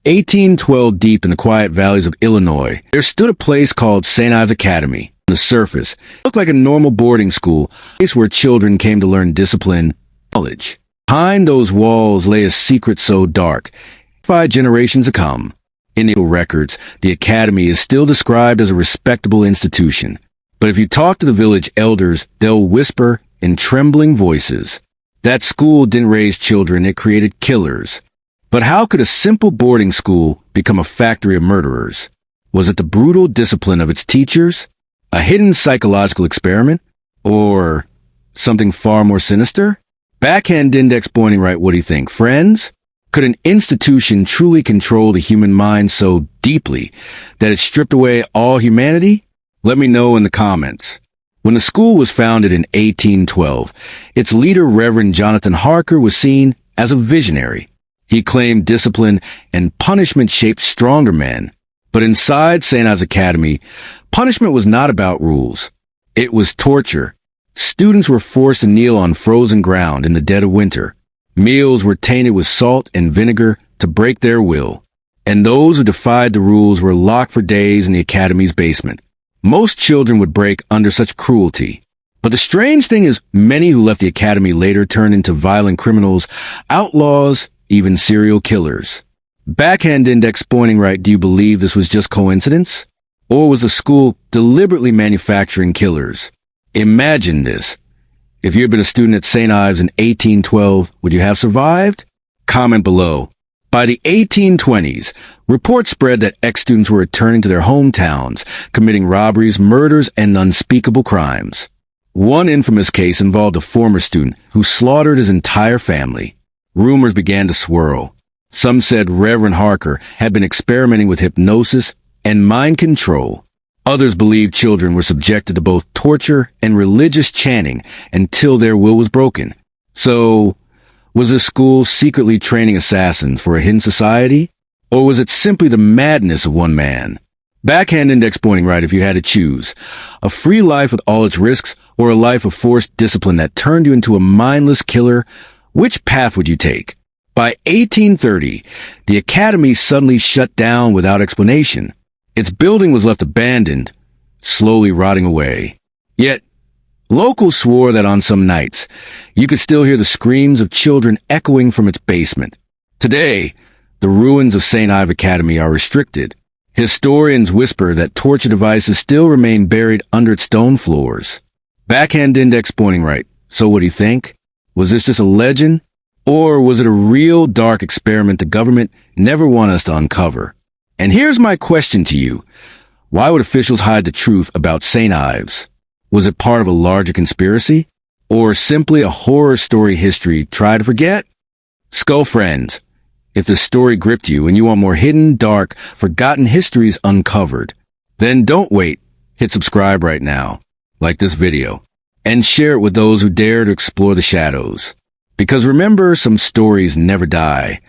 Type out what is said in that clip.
1812, deep in the quiet valleys of Illinois, there stood a place called St. Ives Academy. On the surface, it looked like a normal boarding school, a place where children came to learn discipline, knowledge. Behind those walls lay a secret so dark, 5 generations to come. In the records, the academy is still described as a respectable institution. But if you talk to the village elders, they'll whisper in trembling voices. That school didn't raise children, it created killers. But how could a simple boarding school become a factory of murderers? Was it the brutal discipline of its teachers? A hidden psychological experiment? Or something far more sinister? Backhand index pointing right, what do you think, friends? Could an institution truly control the human mind so deeply that it stripped away all humanity? Let me know in the comments. When the school was founded in 1812, its leader, Reverend Jonathan Harker, was seen as a visionary. He claimed discipline and punishment shaped stronger men. But inside St. Ives Academy, punishment was not about rules. It was torture. Students were forced to kneel on frozen ground in the dead of winter. Meals were tainted with salt and vinegar to break their will. And those who defied the rules were locked for days in the academy's basement. Most children would break under such cruelty. But the strange thing is, many who left the academy later turned into violent criminals, outlaws, even serial killers. Backhand index pointing right, do you believe this was just coincidence? Or was the school deliberately manufacturing killers? Imagine this. If you had been a student at St. Ives in 1812, would you have survived? Comment below. By the 1820s, reports spread that ex-students were returning to their hometowns, committing robberies, murders, and unspeakable crimes. One infamous case involved a former student who slaughtered his entire family. Rumors began to swirl. Some said Reverend Harker had been experimenting with hypnosis and mind control. Others believed children were subjected to both torture and religious chanting until their will was broken. So, was the school secretly training assassins for a hidden society? Or was it simply the madness of one man? Backhand index pointing right if you had to choose. A free life with all its risks, or a life of forced discipline that turned you into a mindless killer? Which path would you take? By 1830, the academy suddenly shut down without explanation. Its building was left abandoned, slowly rotting away. Yet, locals swore that on some nights, you could still hear the screams of children echoing from its basement. Today, the ruins of St. Ives Academy are restricted. Historians whisper that torture devices still remain buried under its stone floors. Backhand index pointing right. So what do you think? Was this just a legend? Or was it a real dark experiment the government never wanted us to uncover? And here's my question to you. Why would officials hide the truth about St. Ives? Was it part of a larger conspiracy? Or simply a horror story history tried to forget? Skull friends, if this story gripped you and you want more hidden, dark, forgotten histories uncovered, then don't wait. Hit subscribe right now, like this video, and share it with those who dare to explore the shadows. Because remember, some stories never die.